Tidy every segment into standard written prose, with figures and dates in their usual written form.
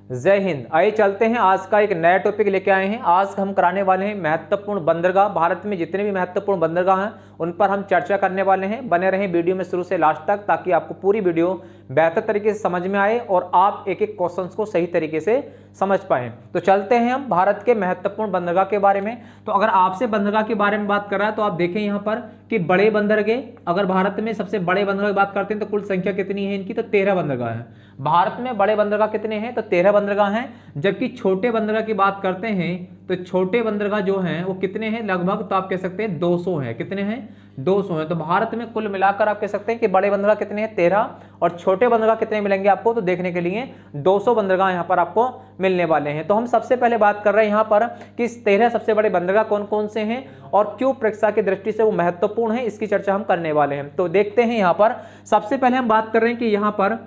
जय हिंद। आइए चलते हैं, आज का एक नया टॉपिक लेके आए हैं। आज हम कराने वाले हैं महत्वपूर्ण बंदरगाह। भारत में जितने भी महत्वपूर्ण बंदरगाह हैं उन पर हम चर्चा करने वाले हैं। बने रहें वीडियो में शुरू से लास्ट तक, ताकि आपको पूरी वीडियो बेहतर तरीके से समझ में आए और आप एक एक क्वेश्चन को सही तरीके से समझ पाएं। तो चलते हैं हम भारत के महत्वपूर्ण बंदरगाह के बारे में। तो अगर आपसे बंदरगाह के बारे में बात कर रहा है तो आप देखें यहाँ पर कि बड़े बंदरगाह, अगर भारत में सबसे बड़े बंदरगाह की बात करते हैं तो कुल संख्या कितनी है इनकी, तो 13 बंदरगाह है। भारत में बड़े बंदरगाह कितने हैं, तो 13 बंदरगाह हैं। जबकि छोटे बंदरगाह की बात करते हैं तो छोटे बंदरगाह जो हैं वो कितने हैं, लगभग तो आप कह सकते हैं 200 हैं। कितने हैं, 200 हैं। तो भारत में कुल मिलाकर आप कह सकते हैं कि बड़े बंदरगाह कितने हैं, 13, और छोटे बंदरगाह कितने मिलेंगे आपको, तो देखने के लिए 200 बंदरगाह यहाँ पर आपको मिलने वाले हैं। तो हम सबसे पहले बात कर रहे हैं यहाँ पर कि इस 13 सबसे बड़े बंदरगाह कौन कौन से हैं और क्यों परीक्षा की दृष्टि से वो महत्वपूर्ण है, इसकी चर्चा हम करने वाले हैं। तो देखते हैं यहाँ पर सबसे पहले हम बात कर रहे हैं कि यहाँ पर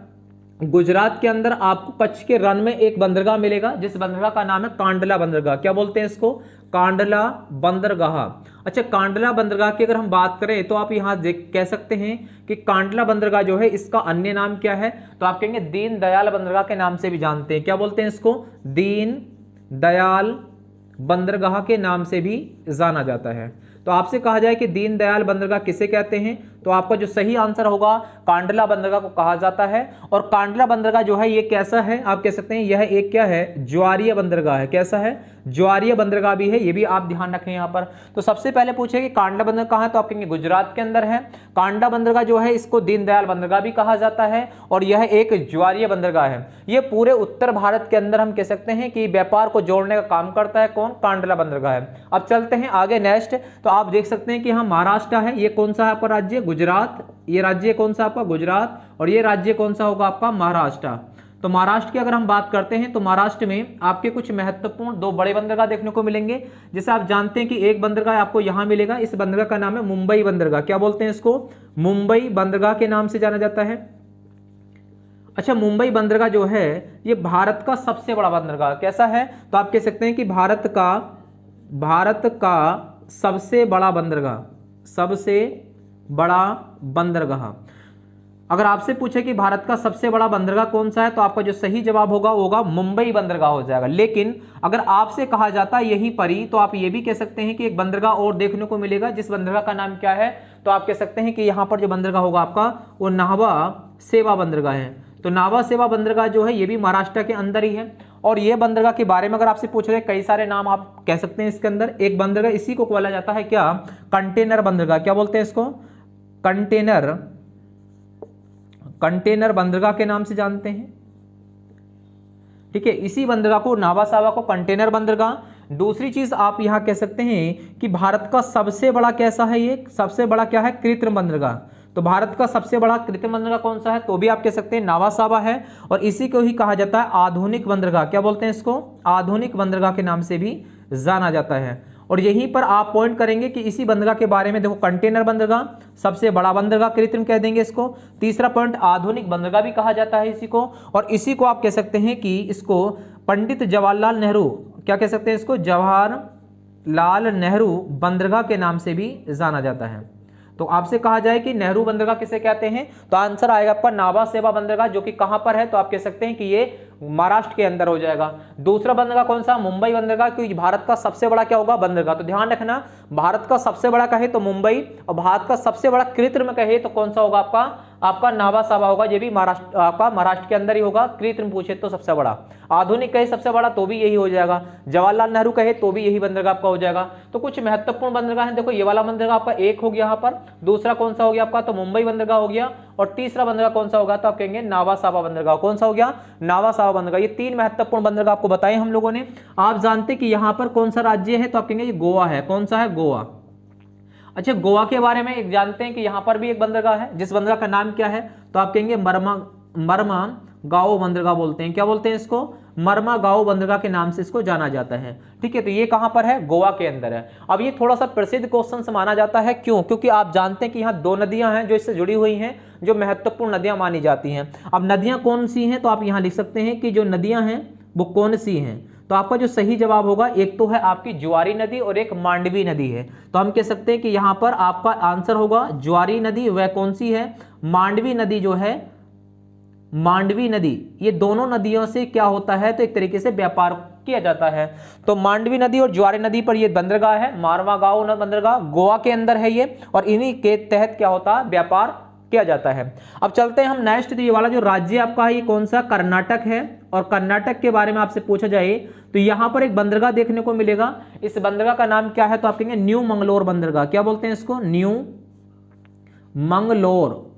गुजरात के अंदर आपको कच्छ के रन में एक बंदरगाह मिलेगा, जिस बंदरगाह का नाम है कांडला बंदरगाह। क्या बोलते हैं इसको, कांडला बंदरगाह। अच्छा, कांडला बंदरगाह की अगर हम बात करें तो आप यहाँ कह सकते हैं कि कांडला बंदरगाह जो है इसका अन्य नाम क्या है, तो आप कहेंगे दीन दयाल बंदरगाह के नाम से भी जानते हैं। क्या बोलते हैं इसको, दीन दयाल बंदरगाह के नाम से भी जाना जाता है। तो आपसे कहा जाए कि दीन दयाल बंदरगाह किसे कहते हैं, तो आपका जो सही आंसर होगा कांडला बंदरगाह को कहा जाता है। और कांडला बंदरगाह जो है ये कैसा है, आप कह सकते हैं यह एक क्या है, ज्वारीय बंदरगाह है। कैसा है, ज्वारीय बंदरगाह भी है, ये भी आप ध्यान रखें यहाँ पर। तो सबसे पहले पूछे कि कांडला बंदरगाह कहाँ है, तो आप कहेंगे गुजरात के अंदर है। कांडला बंदरगाह जो है इसको दीन दयाल बंदरगाह भी कहा जाता है और यह एक ज्वारीय बंदरगाह है। ये पूरे उत्तर भारत के अंदर हम कह सकते हैं कि व्यापार को जोड़ने का काम करता है। कौन, कांडला बंदरगाह है। अब चलते हैं आगे नेक्स्ट। तो आप देख सकते हैं कि यहाँ महाराष्ट्र है, ये कौन सा है आपका राज्य, गुजरात। ये राज्य कौन सा आपका, गुजरात। और ये राज्य कौन सा होगा आपका, महाराष्ट्र। तो महाराष्ट्र की अगर हम बात करते हैं तो महाराष्ट्र में आपके कुछ महत्वपूर्ण 2 बड़े बंदरगाह देखने को मिलेंगे। जैसे आप जानते हैं कि एक बंदरगाह आपको यहां मिलेगा, इस बंदरगाह का नाम है मुंबई बंदरगाह। क्या बोलते हैं इसको, मुंबई बंदरगाह के नाम से जाना जाता है। अच्छा, मुंबई बंदरगाह जो है ये भारत का सबसे बड़ा बंदरगाह कैसा है, तो आप कह सकते हैं कि भारत का सबसे बड़ा बंदरगाह, सबसे बड़ा बंदरगाह। अगर आपसे पूछे कि भारत का सबसे बड़ा बंदरगाह कौन सा है, तो आपका जो सही जवाब होगा वो होगा मुंबई बंदरगाह हो जाएगा। लेकिन अगर आपसे कहा जाता है यहीं पर ही, तो आप ये भी कह सकते हैं कि एक बंदरगाह और देखने को मिलेगा, जिस बंदरगाह का नाम क्या है, तो आप कह सकते हैं कि यहाँ पर जो बंदरगाह होगा आपका वो नाभा सेवा बंदरगाह है। तो नाभा सेवा बंदरगाह जो है ये भी महाराष्ट्र के अंदर ही है। और ये बंदरगाह के बारे में अगर आपसे पूछ रहे हैं, कई सारे नाम आप कह सकते हैं इसके अंदर। एक बंदरगाह इसी को बोला जाता है क्या, कंटेनर बंदरगाह। क्या बोलते हैं इसको, कंटेनर बंदरगाह के नाम से जानते हैं। ठीक है, इसी बंदरगाह को नाभा सावा को कंटेनर बंदरगाह। दूसरी चीज आप यहां कह सकते हैं कि भारत का सबसे बड़ा कैसा है, ये सबसे बड़ा क्या है, कृत्रिम बंदरगाह। तो भारत का सबसे बड़ा कृत्रिम बंदरगाह कौन सा है, तो भी आप कह सकते हैं नाभा सावा है। और इसी को ही कहा जाता है आधुनिक बंदरगाह। क्या बोलते हैं इसको, आधुनिक बंदरगाह के नाम से भी जाना जाता है। और यहीं पर आप पॉइंट करेंगे कि इसी बंदरगाह के बारे में देखो, कंटेनर बंदरगाह सबसे बड़ा बंदरगाह, कृत्रिम कह देंगे इसको। तीसरा पॉइंट आधुनिक बंदरगाह भी कहा जाता है इसी को। और इसी को आप कह सकते हैं कि इसको पंडित जवाहरलाल नेहरू, क्या कह सकते हैं इसको, जवाहरलाल नेहरू बंदरगाह के नाम से भी जाना जाता है। तो आपसे कहा जाए कि नेहरू बंदरगाह किसे कहते हैं, तो आंसर आएगा आपका नाभा सेवा बंदरगाह, जो कि कहां पर है, तो आप कह सकते हैं कि ये महाराष्ट्र के अंदर हो जाएगा। दूसरा बंदरगाह कौन सा, मुंबई बंदरगाह, क्योंकि भारत का सबसे बड़ा क्या होगा, बंदरगाह। तो ध्यान रखना, भारत का सबसे बड़ा कहे तो मुंबई, और भारत का सबसे बड़ा कृत्रिम कहे तो कौन सा होगा आपका नाभा सावा होगा। ये भी महाराष्ट्र, आपका महाराष्ट्र के अंदर ही होगा। कृत्रिम पूछे तो सबसे बड़ा, आधुनिक कहे सबसे बड़ा तो भी यही हो जाएगा, जवाहरलाल नेहरू कहे तो भी यही बंदरगाह आपका हो जाएगा। तो कुछ महत्वपूर्ण बंदरगाह है, देखो ये वाला बंदरगाह आपका एक हो गया यहाँ पर, दूसरा कौन सा हो गया आपका, तो मुंबई बंदरगाह हो गया। और तीसरा बंदरगाह कौन सा होगा, तो आप कहेंगे नाभा सावा बंदरगाह। कौन सा हो गया, नाभा सावा बंदरगाह। ये 3 महत्वपूर्ण बंदरगाह आपको बताए हम लोगों ने। आप जानते कि यहाँ पर कौन सा राज्य है, तो आप कहेंगे ये गोवा है। कौन सा है, गोवा। अच्छा, गोवा के बारे में एक जानते हैं कि यहाँ पर भी एक बंदरगाह है, जिस बंदरगाह का नाम क्या है, तो आप कहेंगे मरमा गाओ बंदरगाह बोलते हैं। क्या बोलते हैं इसको, मरमा गाओ बंदरगाह के नाम से इसको जाना जाता है। ठीक है, तो ये कहां पर है, गोवा के अंदर है। अब ये थोड़ा सा प्रसिद्ध क्वेश्चन माना जाता है, क्यों, क्योंकि आप जानते हैं कि यहाँ 2 नदियां हैं जो इससे जुड़ी हुई हैं, जो महत्वपूर्ण नदियां मानी जाती हैं। अब नदियां कौन सी हैं, तो आप यहाँ लिख सकते हैं कि जो नदियां हैं वो कौन सी हैं। तो आपका जो सही जवाब होगा, एक तो है आपकी ज्वारी नदी और एक मांडवी नदी है। तो हम कह सकते हैं कि यहाँ पर आपका आंसर होगा ज्वारी नदी, वह कौन सी है, मांडवी नदी जो है मांडवी नदी, ये दोनों नदियों से क्या होता है, तो एक तरीके से व्यापार किया जाता है। तो मांडवी नदी और ज्वारे नदी पर ये बंदरगाह है, मारवा गांव बंदरगाह गोवा के अंदर है ये, और इन्हीं के तहत क्या होता है, व्यापार किया जाता है। अब चलते हैं हम नेक्स्ट, ये वाला जो राज्य आपका है ये कौन सा, कर्नाटक है। और कर्नाटक के बारे में आपसे पूछा जाए तो यहां पर एक बंदरगाह देखने को मिलेगा, इस बंदरगाह का नाम क्या है, तो आप कहेंगे न्यू मंगलोर बंदरगाह। क्या बोलते हैं इसको, न्यू मंगलोर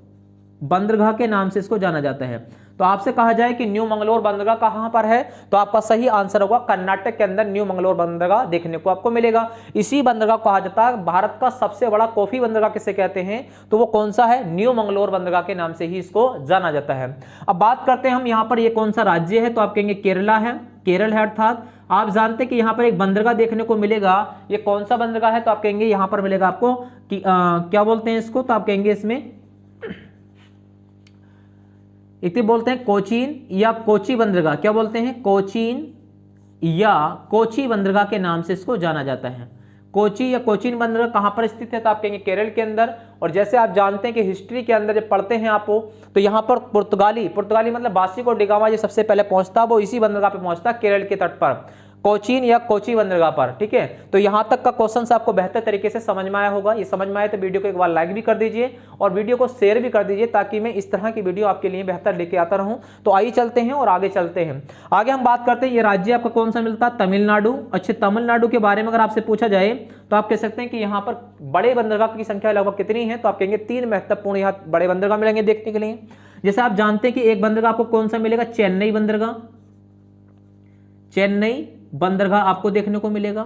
बंदरगाह के नाम से इसको जाना जाता है। तो आपसे कहा जाए कि न्यू मंगलोर बंदरगाह कहां पर है, तो आपका सही आंसर होगा कर्नाटक के अंदर न्यू मंगलोर बंदरगाह देखने को आपको मिलेगा। इसी बंदरगाह को कहा जाता है भारत का सबसे बड़ा कॉफी बंदरगाह किसे कहते हैं, तो वो कौन सा है, न्यू मंगलोर बंदरगाह के नाम से ही इसको जाना जाता है। अब बात करते हैं हम यहाँ पर ये कौन सा राज्य है, तो आप कहेंगे केरला है, केरल है। अर्थात आप जानते हैं कि यहाँ पर एक बंदरगाह देखने को मिलेगा, ये कौन सा बंदरगाह है, तो आप कहेंगे यहाँ पर मिलेगा आपको कि क्या बोलते हैं इसको, तो आप कहेंगे इसमें एक बोलते हैं कोचीन या कोची बंदरगाह। क्या बोलते हैं, कोचीन या कोची बंदरगाह के नाम से इसको जाना जाता है। कोची या कोचीन बंदरगाह कहां पर स्थित है, तो आप कहेंगे केरल के अंदर। और जैसे आप जानते हैं कि हिस्ट्री के अंदर जब पढ़ते हैं आप, तो यहां पर पुर्तगाली मतलब वास्को डी गामा जो सबसे पहले पहुंचता, वो इसी बंदरगाह पे पहुंचता, केरल के तट पर, कोचीन या कोची बंदरगाह पर। ठीक है, तो यहां तक का क्वेश्चन आपको बेहतर तरीके से समझ में आया होगा। ये समझ में आया तो वीडियो को एक बार लाइक भी कर दीजिए और वीडियो को शेयर भी कर दीजिए, ताकि मैं इस तरह की वीडियो आपके लिए बेहतर लेके आता रहूं। तो आइए चलते हैं और आगे चलते हैं। आगे हम बात करते हैं ये राज्य आपका कौन सा मिलता है, तमिलनाडु। अच्छे, तमिलनाडु के बारे में अगर आपसे पूछा जाए तो आप कह सकते हैं कि यहाँ पर बड़े बंदरगाह की संख्या लगभग कितनी है, तो आप कहेंगे 3 महत्वपूर्ण यहाँ बड़े बंदरगाह मिलेंगे देखने के लिए। जैसे आप जानते हैं कि एक बंदरगाह आपको कौन सा मिलेगा, चेन्नई बंदरगाह, चेन्नई बंदरगाह आपको देखने को मिलेगा।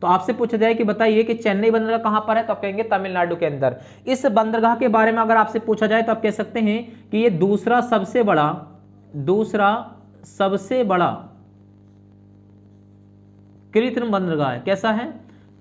तो आपसे पूछा जाए कि बताइए कि चेन्नई बंदरगाह कहां पर है, तो आप कहेंगे तमिलनाडु के अंदर। इस बंदरगाह के बारे में अगर आपसे पूछा जाए तो आप कह सकते हैं कि ये दूसरा सबसे बड़ा कृत्रिम बंदरगाह है। कैसा है,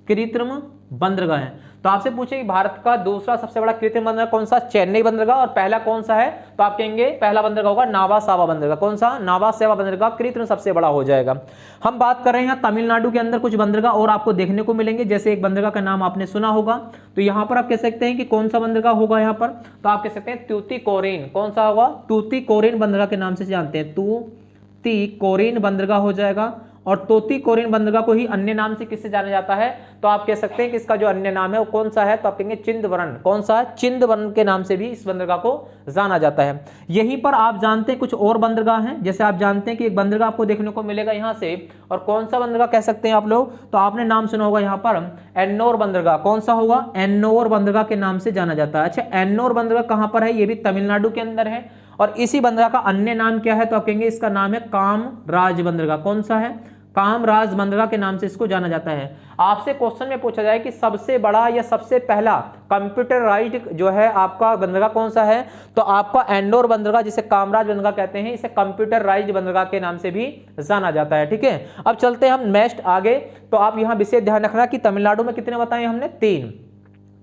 कृत्रिम बंदरगाह है। तो आपसे पूछे कि भारत का दूसरा सबसे बड़ा कृत्रिम बंदरगाह कौन सा, चेन्नई बंदरगाह, और पहला कौन सा है, तो आप कहेंगे पहला बंदरगाह होगा नावा सावा बंदरगाह। कौन सा, नावा सावा बंदरगाह कृत्रिम सबसे बड़ा हो जाएगा। हम बात कर रहे हैं तमिलनाडु के अंदर कुछ बंदरगाह और आपको देखने को मिलेंगे। जैसे एक बंदरगाह का नाम आपने सुना होगा, तो यहां पर आप कह सकते हैं कि कौन सा बंदरगाह होगा यहाँ पर, तो आप कह सकते हैं तूतीकोरिन। कौन सा होगा, तूतीकोरिन बंदरगाह के नाम से जानते हैं, तूतीकोरिन बंदरगाह हो जाएगा। और तूतीकोरिन बंदरगाह को ही अन्य नाम से किससे जाना जाता है, तो आप कह सकते हैं कि इसका जो अन्य नाम है वो कौन सा है, तो आप कहेंगे चिंदवरन। कौन सा, चिंदवरन के नाम से भी इस बंदरगाह को जाना जाता है। यहीं पर आप जानते हैं कुछ और बंदरगाह हैं। जैसे आप जानते हैं कि एक बंदरगाह आपको देखने को मिलेगा यहाँ से, और कौन सा बंदरगाह कह सकते हैं आप लोग, तो आपने नाम सुना होगा यहाँ पर एन्नोर बंदरगाह। कौन सा होगा, एन्नोर बंदरगाह के नाम से जाना जाता है। अच्छा, एन्नोर बंदरगाह कहां पर है, ये भी तमिलनाडु के अंदर है। और इसी बंदरगाह का अन्य नाम क्या है, तो आप कहेंगे इसका नाम है कामराज बंदरगाह। कौन सा है, कामराज बंदरगाह के नाम से इसको जाना जाता है। आपसे क्वेश्चन में पूछा जाए कि सबसे बड़ा या सबसे पहला कंप्यूटराइज्ड जो है आपका बंदरगाह कौन सा है, तो आपका एन्नोर बंदरगाह, जिसे कामराज बंदरगाह कहते हैं, इसे कंप्यूटराइज्ड बंदरगाह के नाम से भी जाना जाता है। ठीक है, अब चलते हैं हम नेक्स्ट आगे। तो आप यहां विशेष ध्यान रखना कि तमिलनाडु में कितने बताए हमने, 3।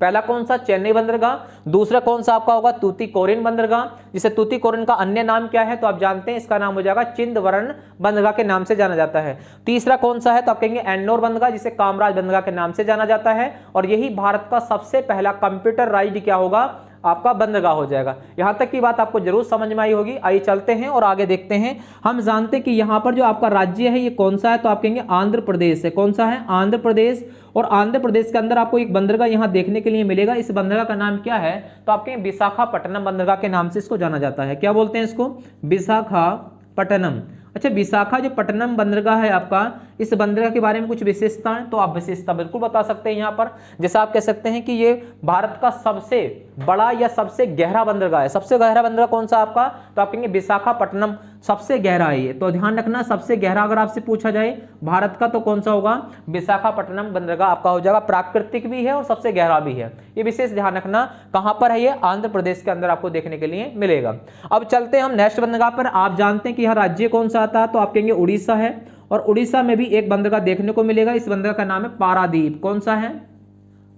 पहला कौन सा, चेन्नई बंदरगाह। दूसरा कौन सा आपका होगा, तूतीकोरिन बंदरगाह, जिसे तूतीकोरिन का अन्य नाम क्या है, तो आप जानते हैं इसका नाम हो जाएगा चिंदवरन बंदरगाह के नाम से जाना जाता है। तीसरा कौन सा है, तो आप कहेंगे एन्नोर बंदरगाह, जिसे कामराज बंदरगाह के नाम से जाना जाता है। और यही भारत का सबसे पहला कंप्यूटराइज्ड क्या होगा, आपका बंदरगाह हो जाएगा। यहां तक की बात आपको जरूर समझ में आई होगी। आइए चलते हैं और आगे देखते हैं। हम जानते हैं कि यहां पर जो आपका राज्य है ये कौन सा है, तो आप कहेंगे आंध्र प्रदेश है। कौन सा है, आंध्र प्रदेश। और आंध्र प्रदेश के अंदर आपको एक बंदरगाह यहां देखने के लिए मिलेगा। इस बंदरगाह का नाम क्या है, तो आप कहेंगे विशाखापट्टनम बंदरगाह के नाम से इसको जाना जाता है। क्या बोलते हैं इसको, विशाखापट्टनम। अच्छा, विशाखा जो पट्टनम बंदरगाह है आपका, इस बंदरगाह के बारे में कुछ विशेषताएं, तो आप विशेषता बिल्कुल बता सकते हैं यहाँ पर। जैसे आप कह सकते हैं कि ये भारत का सबसे बड़ा या सबसे गहरा बंदरगाह है। सबसे गहरा बंदरगाह कौन सा आपका, तो आप कहेंगे विशाखापट्टनम सबसे गहरा है ये। तो ध्यान रखना, सबसे गहरा अगर आपसे पूछा जाए भारत का तो कौन सा होगा, विशाखापट्टनम बंदरगाह आपका हो जाएगा। प्राकृतिक भी है और सबसे गहरा भी है, ये विशेष ध्यान रखना। कहां पर है ये, आंध्र प्रदेश के अंदर आपको देखने के लिए मिलेगा। अब चलते हैं हम नेक्स्ट बंदरगाह पर। आप जानते हैं कि यह राज्य कौन सा आता है, तो आप कहेंगे उड़ीसा है। और उड़ीसा में भी एक बंदरगाह देखने को मिलेगा। इस बंदरगाह का नाम है पारादीप। कौन सा है,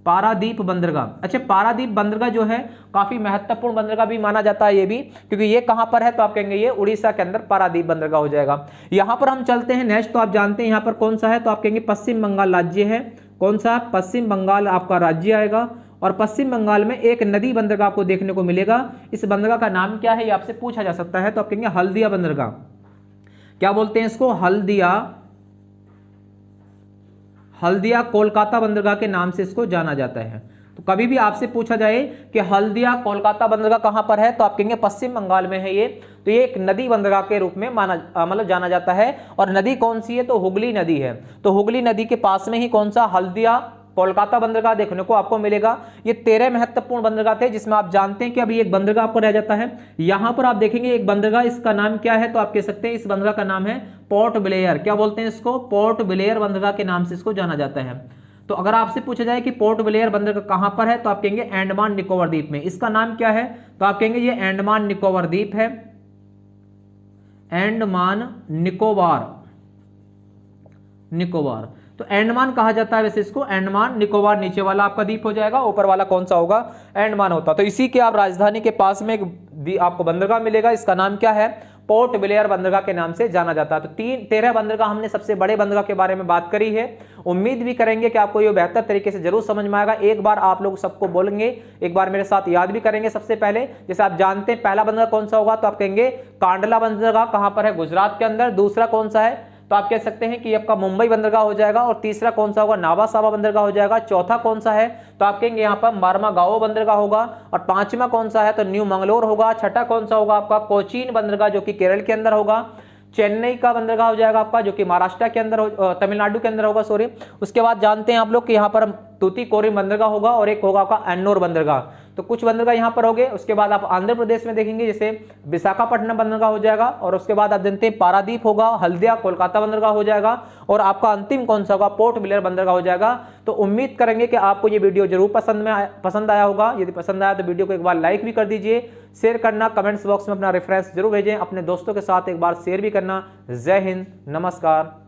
पारादीप बंदरगाह। अच्छा, पारादीप बंदरगाह जो है काफी महत्वपूर्ण बंदरगाह भी माना जाता है ये भी, क्योंकि ये कहां पर है, तो आप कहेंगे ये उड़ीसा के अंदर पारादीप बंदरगाह हो जाएगा। यहां पर हम चलते हैं नेक्स्ट। तो आप जानते हैं यहां पर कौन सा है, तो आप कहेंगे पश्चिम बंगाल राज्य है। कौन सा, पश्चिम बंगाल आपका राज्य आएगा। और पश्चिम बंगाल में एक नदी बंदरगाह आपको देखने को मिलेगा। इस बंदरगाह का नाम क्या है, ये आपसे पूछा जा सकता है। तो आप कहेंगे हल्दिया बंदरगाह। क्या बोलते हैं इसको, हल्दिया कोलकाता बंदरगाह के नाम से इसको जाना जाता है। तो कभी भी आपसे पूछा जाए कि हल्दिया कोलकाता बंदरगाह कहां पर है, तो आप कहेंगे पश्चिम बंगाल में है ये। तो ये एक नदी बंदरगाह के रूप में मतलब जाना जाता है। और नदी कौन सी है, तो हुगली नदी है। तो हुगली नदी के पास में ही कौन सा, हल्दिया कोलकाता बंदरगाह देखने को आपको मिलेगा। ये 13 महत्वपूर्ण बंदरगाह थे, जिसमें आप जानते हैं कि अभी एक बंदरगाह आपको रह जाता है। यहां पर आप देखेंगे एक बंदरगाह, इसका नाम क्या है, तो आप कह सकते हैं इस बंदरगाह का नाम है पोर्ट ब्लेयर। क्या बोलते हैं इसको, पोर्ट ब्लेयर बंदरगाह के नाम से इसको जाना जाता है। तो अगर आपसे पूछा जाए कि पोर्ट ब्लेयर बंदरगाह कहां पर है, तो आप कहेंगे अंडमान निकोबार द्वीप में। इसका नाम क्या है, तो आप कहेंगे ये अंडमान निकोबार द्वीप है, अंडमान निकोबार। तो अंडमान कहा जाता है वैसे इसको, अंडमान निकोबार नीचे वाला आपका द्वीप हो जाएगा, ऊपर वाला कौन सा होगा, अंडमान होता। तो इसी के आप राजधानी के पास में एक आपको बंदरगाह मिलेगा, इसका नाम क्या है, पोर्ट ब्लेयर बंदरगाह के नाम से जाना जाता है। तो 13 बंदरगाह हमने सबसे बड़े बंदरगाह के बारे में बात करी है। उम्मीद भी करेंगे कि आपको ये बेहतर तरीके से जरूर समझ में आएगा। एक बार आप लोग सबको बोलेंगे, एक बार मेरे साथ याद भी करेंगे। सबसे पहले जैसे आप जानते हैं पहला बंदरगाह कौन सा होगा, तो आप कहेंगे कांडला बंदरगाह, कहां पर है, गुजरात के अंदर। दूसरा कौन सा है, तो आप कह सकते हैं कि आपका मुंबई बंदरगाह हो जाएगा। और तीसरा कौन सा होगा, नावासावा बंदरगाह हो जाएगा। चौथा कौन सा है, तो आप कहेंगे यहाँ पर मार्मागाओ बंदरगाह होगा। और पांचवा कौन सा है, तो न्यू मंगलोर होगा। छठा कौन सा होगा आपका, कोचीन बंदरगाह, जो कि केरल के अंदर होगा। चेन्नई का बंदरगाह हो जाएगा आपका, जो कि महाराष्ट्र के अंदर, तमिलनाडु के अंदर होगा, सॉरी। उसके बाद जानते हैं आप लोग कि यहाँ पर तूतीकोरिन बंदरगाह होगा और एक होगा आपका एन्नोर बंदरगाह। तो कुछ बंदरगाह यहाँ पर हो गए। उसके बाद आप आंध्र प्रदेश में देखेंगे, जैसे विशाखापट्टनम बंदरगाह हो जाएगा। और उसके बाद आप जानते हैं पारादीप होगा, हल्दिया कोलकाता बंदरगाह हो जाएगा। और आपका अंतिम कौन सा होगा, पोर्ट ब्लेयर बंदरगाह हो जाएगा। तो उम्मीद करेंगे कि आपको ये वीडियो जरूर पसंद आया होगा। यदि पसंद आया तो वीडियो को एक बार लाइक भी कर दीजिए, शेयर करना, कमेंट्स बॉक्स में अपना रेफरेंस जरूर भेजें, अपने दोस्तों के साथ एक बार शेयर भी करना। जय हिंद, नमस्कार।